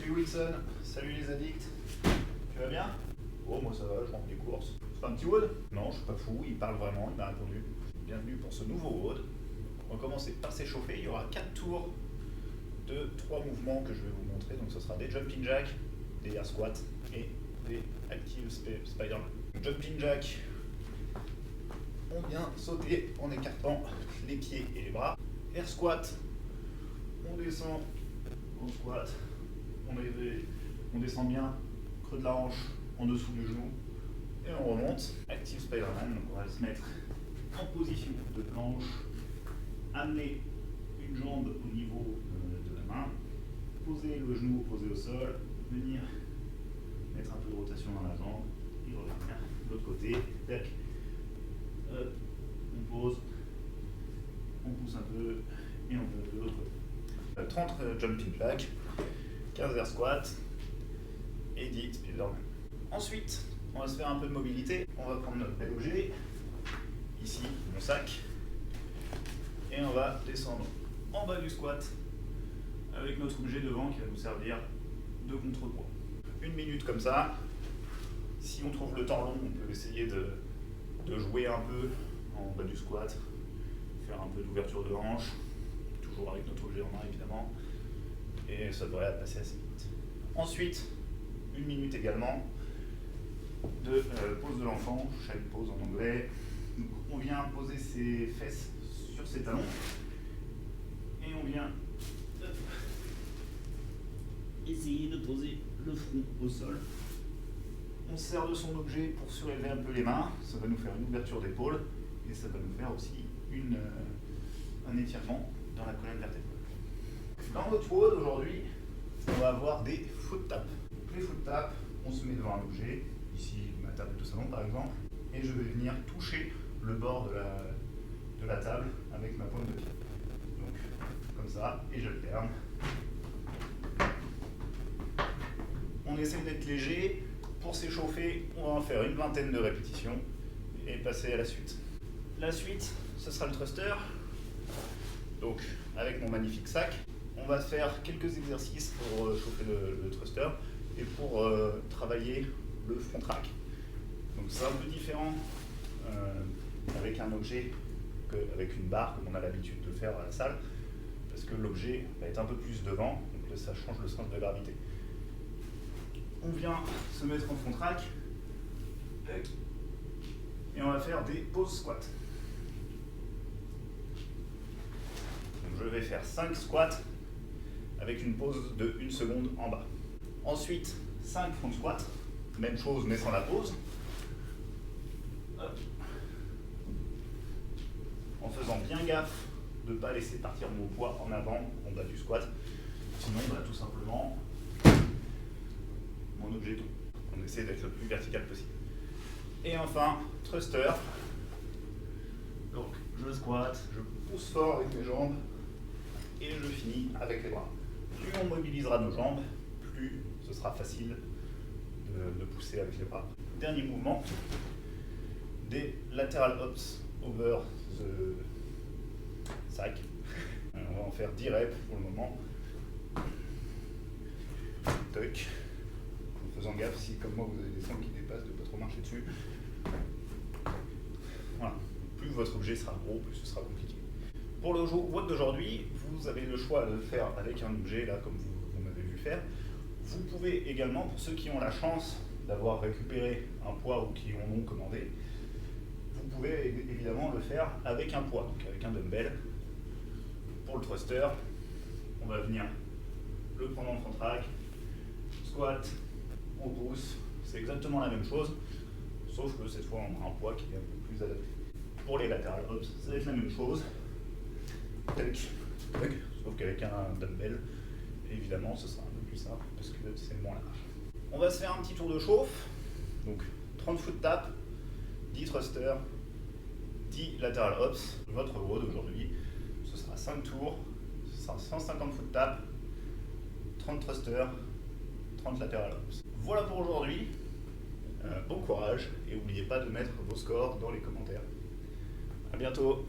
Salut Wilson, salut les addicts. Tu vas bien? Oh, moi ça va, je rentre des courses. C'est un petit WOD? Non, je suis pas fou, il parle vraiment, il m'a répondu. Bienvenue pour ce nouveau WOD. On va commencer par s'échauffer. Il y aura 4 tours de 3 mouvements que je vais vous montrer. Donc ce sera des jumping jacks, des air squats et des active spider. Jumping jack, on vient sauter en écartant les pieds et les bras. Air squat, on descend en squat, on descend bien, creux de la hanche en dessous du genou et on remonte. Active Spider-Man, donc on va se mettre en position de planche, amener une jambe au niveau de la main, poser le genou posé au sol, venir mettre un peu de rotation dans la jambe et revenir de l'autre côté. Tac. On pose, on pousse un peu et on peut de l'autre côté. 30 jumping jacks, 15 air squats et 10 spider-man. Ensuite, on va se faire un peu de mobilité. On va prendre notre bel objet, ici mon sac, et on va descendre en bas du squat avec notre objet devant qui va nous servir de contrepoids. 1 minute comme ça. Si on trouve le temps long, on peut essayer de jouer un peu en bas du squat, faire un peu d'ouverture de hanche, toujours avec notre objet en main évidemment, et ça devrait passer assez vite. Ensuite, 1 minute également de pose de l'enfant, child pose en anglais. Donc, on vient poser ses fesses sur ses talons et on vient essayer de poser le front au sol. On se sert de son objet pour surélever un peu les mains, ça va nous faire une ouverture d'épaule et ça va nous faire aussi un étirement dans la colonne vertébrale. Dans notre WOD aujourd'hui, on va avoir des foot taps. Donc les foot taps, on se met devant un objet, ici ma table de salon par exemple, et je vais venir toucher le bord de la table avec ma paume de pied. Donc comme ça, et j'alterne. On essaie d'être léger. Pour s'échauffer, on va en faire une vingtaine de répétitions et passer à la suite. La suite, ce sera le thruster. Donc, avec mon magnifique sac, on va faire quelques exercices pour chauffer le thruster et pour travailler le front rack. Donc, c'est un peu différent avec un objet qu'avec une barre, comme on a l'habitude de faire à la salle, parce que l'objet va être un peu plus devant, donc là, ça change le sens de gravité. On vient se mettre en front rack et on va faire des poses squats. Donc je vais faire 5 squats avec une pause de 1 seconde en bas. Ensuite, 5 front squats, même chose mais sans la pause. En faisant bien gaffe de ne pas laisser partir mon poids en avant, en bas du squat. Sinon, tout simplement, mon objet tombe. On essaie d'être le plus vertical possible. Et enfin, thruster. Donc, je squatte, je pousse fort avec mes jambes et je finis avec les bras. Plus on mobilisera nos jambes, plus ce sera facile de pousser avec les bras. Dernier mouvement, des lateral hops over the sac. On va en faire 10 reps pour le moment. Toc. En faisant gaffe si, comme moi, vous avez des sangles qui dépassent, de ne pas trop marcher dessus. Voilà. Plus votre objet sera gros, plus ce sera compliqué. Pour le WOD d'aujourd'hui, vous avez le choix de le faire avec un objet, là, comme vous m'avez vu faire. Vous pouvez également, pour ceux qui ont la chance d'avoir récupéré un poids ou qui en ont commandé, vous pouvez évidemment le faire avec un poids, donc avec un dumbbell. Pour le thruster, on va venir le prendre en front rack, squat, on pousse, c'est exactement la même chose, sauf que cette fois on a un poids qui est un peu plus adapté. Pour les lateral hops, ça va être la même chose, sauf qu'avec un dumbbell, évidemment ce sera un peu plus simple parce que c'est moins large. On va se faire un petit tour de chauffe, donc 30 foot taps, 10 thrusters, 10 lateral hops. Votre WOD aujourd'hui, ce sera 5 tours, ce sera 150 foot taps, 30 thrusters, 30 lateral hops. Voilà pour aujourd'hui. Bon courage et n'oubliez pas de mettre vos scores dans les commentaires. À bientôt.